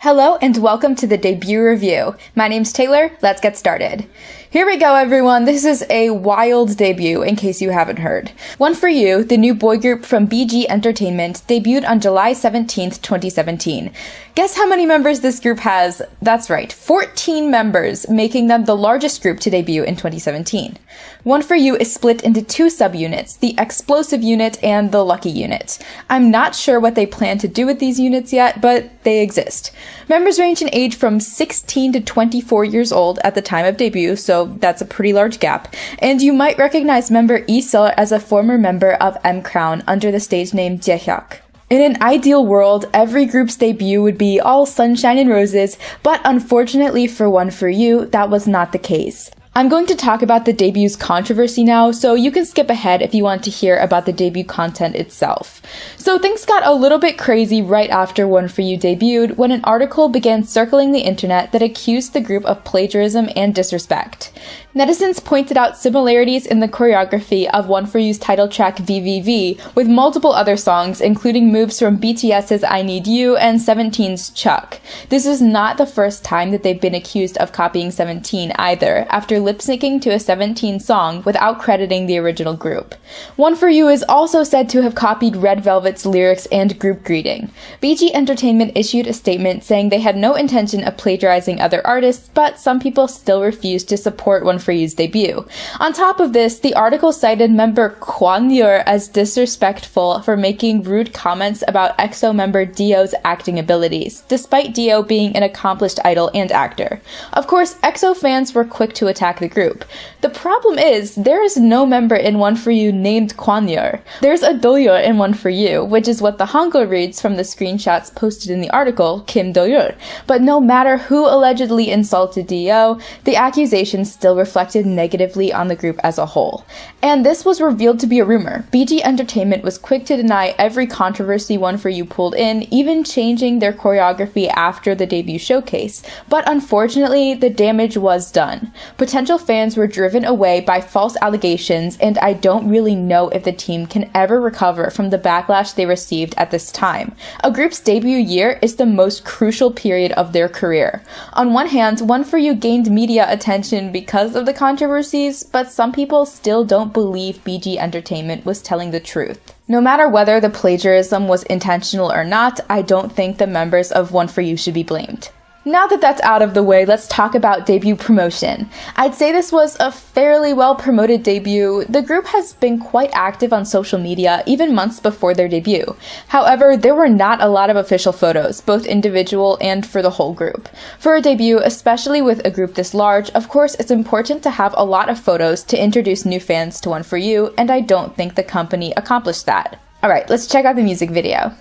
Hello and welcome to the debut review. My name's Taylor, let's get started. Here we go everyone, this is a wild debut in case you haven't heard. One For You, the new boy group from BG Entertainment, debuted on July 17th, 2017. Guess how many members this group has? That's right, 14 members, making them the largest group to debut in 2017. One For You is split into two subunits, the Explosive Unit and the Lucky Unit. I'm not sure what they plan to do with these units yet, but they exist. Members range in age from 16 to 24 years old at the time of debut, so that's a pretty large gap. And you might recognize member Iseo as a former member of M Crown under the stage name Jaehyuk. In an ideal world, every group's debut would be all sunshine and roses, but unfortunately for One For You, that was not the case. I'm going to talk about the debut's controversy now, so you can skip ahead if you want to hear about the debut content itself. So things got a little bit crazy right after One For You debuted when an article began circling the internet that accused the group of plagiarism and disrespect. Netizens pointed out similarities in the choreography of One For You's title track VVV with multiple other songs, including moves from BTS's I Need You and 17's Chuck. This is not the first time that they've been accused of copying 17 either, after lip-syncing to a 17 song without crediting the original group. One For You is also said to have copied Red Velvet's lyrics and group greeting. BG Entertainment issued a statement saying they had no intention of plagiarizing other artists, but some people still refused to support One For You's debut. On top of this, the article cited member Kwon-yor as disrespectful for making rude comments about EXO member Dio's acting abilities, despite Dio being an accomplished idol and actor. Of course, EXO fans were quick to attack the group. The problem is, there is no member in One For You named Kwon-yor. There's a Do-yor in One For You, which is what the hangul reads from the screenshots posted in the article, Kim Do-yor. But no matter who allegedly insulted Dio, the accusations still reflected negatively on the group as a whole. And this was revealed to be a rumor. BG Entertainment was quick to deny every controversy One For You pulled in, even changing their choreography after the debut showcase. But unfortunately, the damage was done. Potential fans were driven away by false allegations, and I don't really know if the team can ever recover from the backlash they received at this time. A group's debut year is the most crucial period of their career. On one hand, One For You gained media attention because of the controversies, but some people still don't believe BG Entertainment was telling the truth. No matter whether the plagiarism was intentional or not, I don't think the members of One For You should be blamed. Now that that's out of the way, let's talk about debut promotion. I'd say this was a fairly well-promoted debut. The group has been quite active on social media, even months before their debut. However, there were not a lot of official photos, both individual and for the whole group. For a debut, especially with a group this large, of course it's important to have a lot of photos to introduce new fans to One For You, and I don't think the company accomplished that. Alright, let's check out the music video.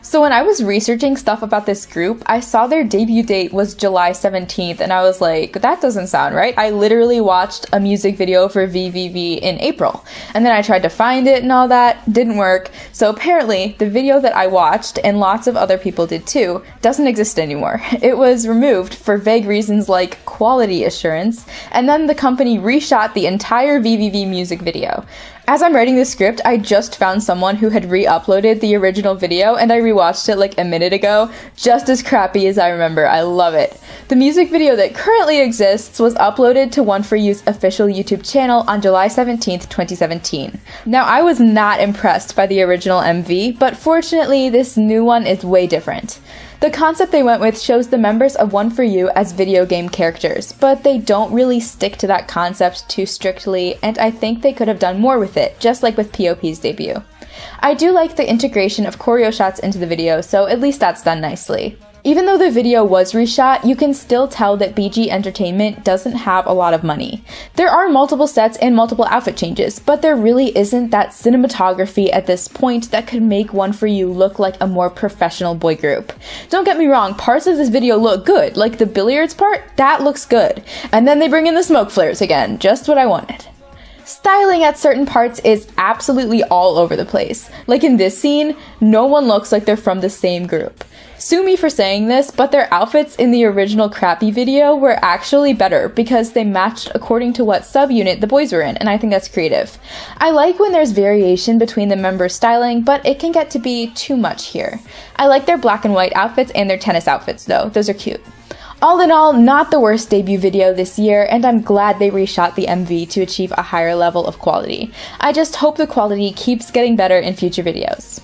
So when I was researching stuff about this group, I saw their debut date was July 17th, and I was like, that doesn't sound right. I literally watched a music video for VVV in April, and then I tried to find it and all that, didn't work. So apparently, the video that I watched, and lots of other people did too, doesn't exist anymore. It was removed for vague reasons like quality assurance, and then the company reshot the entire VVV music video. As I'm writing this script, I just found someone who had re-uploaded the original video, and I rewatched it like a minute ago. Just as crappy as I remember. I love it. The music video that currently exists was uploaded to One For You's official YouTube channel on July 17th, 2017. Now, I was not impressed by the original MV, but fortunately, this new one is way different. The concept they went with shows the members of One For You as video game characters, but they don't really stick to that concept too strictly, and I think they could have done more with it, just like with POP's debut. I do like the integration of choreo shots into the video, so at least that's done nicely. Even though the video was reshot, you can still tell that BG Entertainment doesn't have a lot of money. There are multiple sets and multiple outfit changes, but there really isn't that cinematography at this point that could make One For You look like a more professional boy group. Don't get me wrong, parts of this video look good, like the billiards part, that looks good. And then they bring in the smoke flares again, just what I wanted. Styling at certain parts is absolutely all over the place. Like in this scene, no one looks like they're from the same group. Sue me for saying this, but their outfits in the original Crappy video were actually better because they matched according to what subunit the boys were in, and I think that's creative. I like when there's variation between the members' styling, but it can get to be too much here. I like their black and white outfits and their tennis outfits though, those are cute. All in all, not the worst debut video this year, and I'm glad they reshot the MV to achieve a higher level of quality. I just hope the quality keeps getting better in future videos.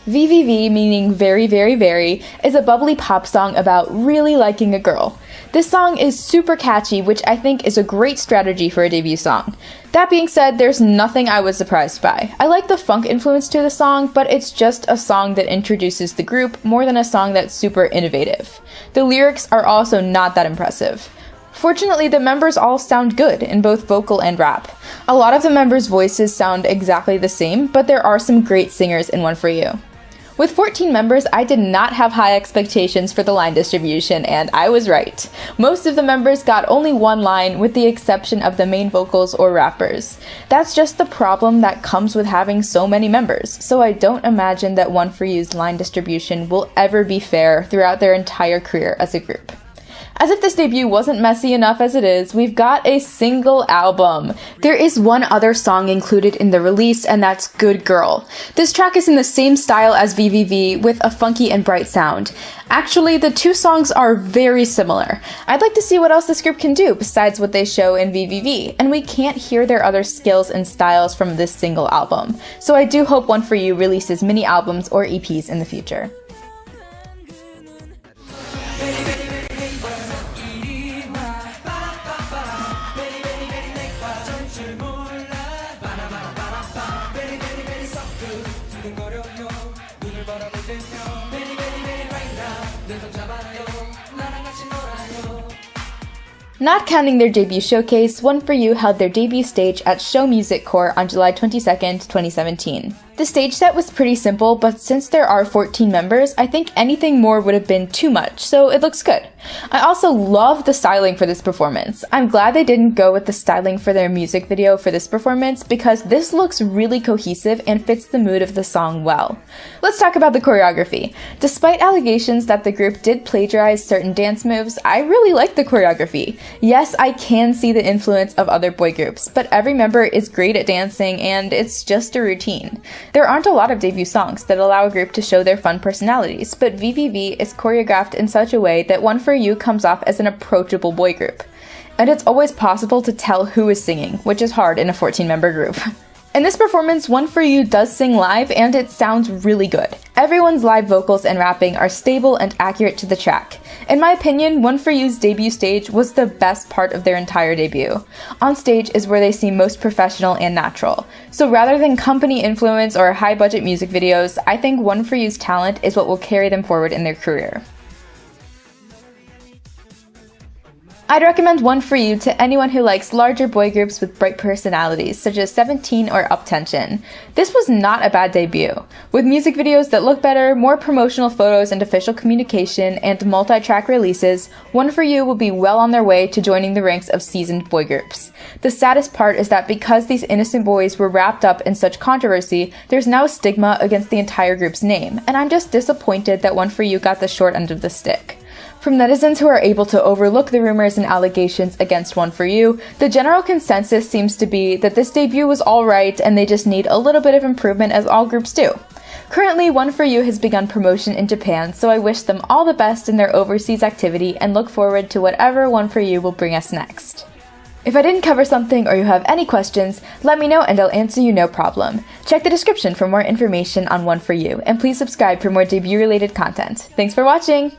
VVV, meaning very, very, very, is a bubbly pop song about really liking a girl. This song is super catchy, which I think is a great strategy for a debut song. That being said, there's nothing I was surprised by. I like the funk influence to the song, but it's just a song that introduces the group more than a song that's super innovative. The lyrics are also not that impressive. Fortunately, the members all sound good in both vocal and rap. A lot of the members' voices sound exactly the same, but there are some great singers in One For You. With 14 members, I did not have high expectations for the line distribution, and I was right. Most of the members got only one line, with the exception of the main vocals or rappers. That's just the problem that comes with having so many members, so I don't imagine that One For You's line distribution will ever be fair throughout their entire career as a group. As if this debut wasn't messy enough as it is, we've got a single album. There is one other song included in the release, and that's Good Girl. This track is in the same style as VVV, with a funky and bright sound. Actually, the two songs are very similar. I'd like to see what else this group can do besides what they show in VVV, and we can't hear their other skills and styles from this single album. So I do hope One For You releases mini albums or EPs in the future. Not counting their debut showcase, One For You held their debut stage at Show Music Core on July 22nd, 2017. The stage set was pretty simple, but since there are 14 members, I think anything more would have been too much, so it looks good. I also love the styling for this performance. I'm glad they didn't go with the styling for their music video for this performance because this looks really cohesive and fits the mood of the song well. Let's talk about the choreography. Despite allegations that the group did plagiarize certain dance moves, I really like the choreography. Yes, I can see the influence of other boy groups, but every member is great at dancing and it's just a routine. There aren't a lot of debut songs that allow a group to show their fun personalities, but VVV is choreographed in such a way that One For You comes off as an approachable boy group. And it's always possible to tell who is singing, which is hard in a 14-member group. In this performance, One For You does sing live, and it sounds really good. Everyone's live vocals and rapping are stable and accurate to the track. In my opinion, One For You's debut stage was the best part of their entire debut. On stage is where they seem most professional and natural. So rather than company influence or high-budget music videos, I think One For You's talent is what will carry them forward in their career. I'd recommend One For You to anyone who likes larger boy groups with bright personalities, such as 17 or Uptension. This was not a bad debut. With music videos that look better, more promotional photos and official communication, and multi-track releases, One For You will be well on their way to joining the ranks of seasoned boy groups. The saddest part is that because these innocent boys were wrapped up in such controversy, there's now a stigma against the entire group's name, and I'm just disappointed that One For You got the short end of the stick. From netizens who are able to overlook the rumors and allegations against One For You, the general consensus seems to be that this debut was alright and they just need a little bit of improvement as all groups do. Currently, One For You has begun promotion in Japan, so I wish them all the best in their overseas activity and look forward to whatever One For You will bring us next. If I didn't cover something or you have any questions, let me know and I'll answer you no problem. Check the description for more information on One For You, and please subscribe for more debut-related content. Thanks for watching!